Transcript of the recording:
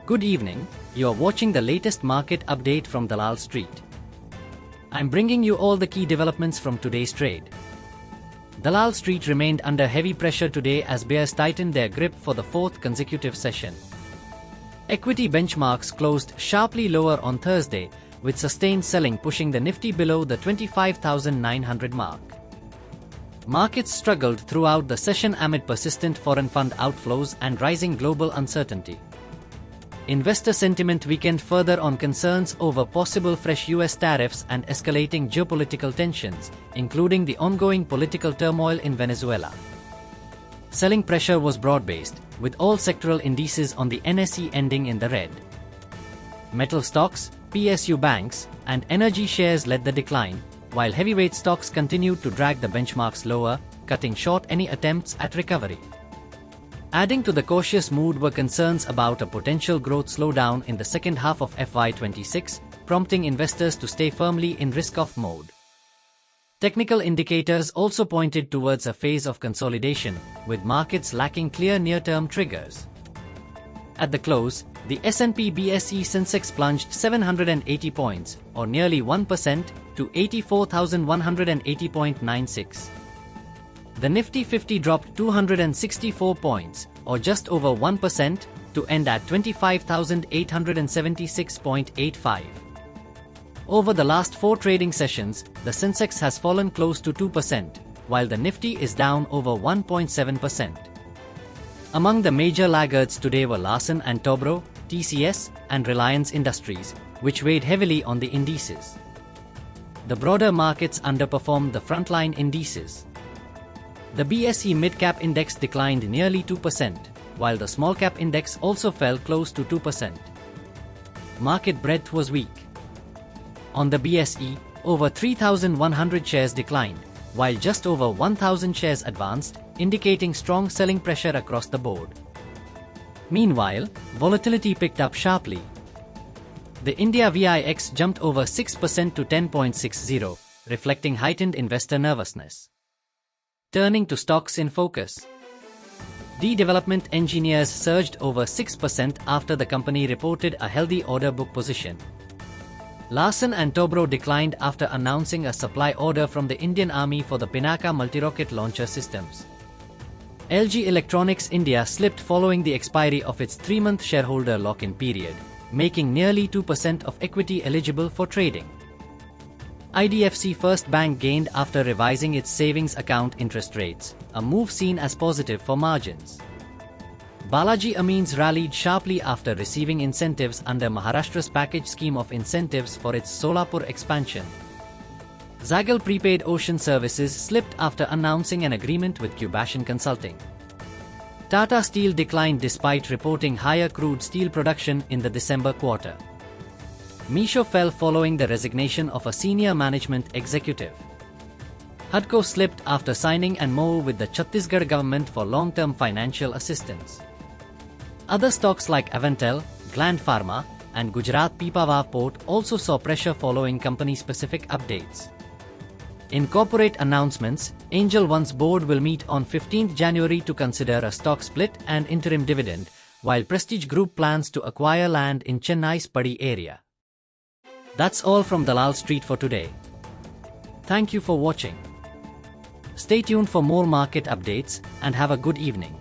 Good evening, you are watching the latest market update from Dalal Street. I'm bringing you all the key developments from today's trade. Dalal Street remained under heavy pressure today as bears tightened their grip for the fourth consecutive session. Equity benchmarks closed sharply lower on Thursday, with sustained selling pushing the Nifty below the 25,900 mark. Markets struggled throughout the session amid persistent foreign fund outflows and rising global uncertainty. Investor sentiment weakened further on concerns over possible fresh US tariffs and escalating geopolitical tensions, including the ongoing political turmoil in Venezuela. Selling pressure was broad-based, with all sectoral indices on the NSE ending in the red. Metal stocks, PSU banks, and energy shares led the decline, while heavyweight stocks continued to drag the benchmarks lower, cutting short any attempts at recovery. Adding to the cautious mood were concerns about a potential growth slowdown in the second half of FY26, prompting investors to stay firmly in risk-off mode. Technical indicators also pointed towards a phase of consolidation, with markets lacking clear near-term triggers. At the close, the S&P BSE Sensex plunged 780 points, or nearly 1%, to 84,180.96. The Nifty 50 dropped 264 points, or just over 1%, to end at 25,876.85. Over the last 4 trading sessions, the Sensex has fallen close to 2%, while the Nifty is down over 1.7%. Among the major laggards today were Larsen & Toubro, TCS, and Reliance Industries, which weighed heavily on the indices. The broader markets underperformed the frontline indices. The BSE Mid-Cap Index declined nearly 2%, while the Small-Cap Index also fell close to 2%. Market breadth was weak. On the BSE, over 3,100 shares declined, while just over 1,000 shares advanced, indicating strong selling pressure across the board. Meanwhile, volatility picked up sharply. The India VIX jumped over 6% to 10.60, reflecting heightened investor nervousness. Turning to stocks in focus. D Development Engineers surged over 6% after the company reported a healthy order book position. Larsen & Toubro declined after announcing a supply order from the Indian Army for the Pinaka multi-rocket launcher systems. LG Electronics India slipped following the expiry of its 3-month shareholder lock-in period, making nearly 2% of equity eligible for trading. IDFC First Bank gained after revising its savings account interest rates, a move seen as positive for margins. Balaji Amines rallied sharply after receiving incentives under Maharashtra's package scheme of incentives for its Solapur expansion. Zaggle Prepaid Ocean Services slipped after announcing an agreement with Cubation Consulting. Tata Steel declined despite reporting higher crude steel production in the December quarter. Meesho fell following the resignation of a senior management executive. HUDCO slipped after signing an MoU with the Chhattisgarh government for long-term financial assistance. Other stocks like Avantel, Gland Pharma, and Gujarat Pipavav Port also saw pressure following company-specific updates. In corporate announcements, Angel One's board will meet on 15 January to consider a stock split and interim dividend, while Prestige Group plans to acquire land in Chennai's Paddy area. That's all from Dalal Street for today. Thank you for watching. Stay tuned for more market updates and have a good evening.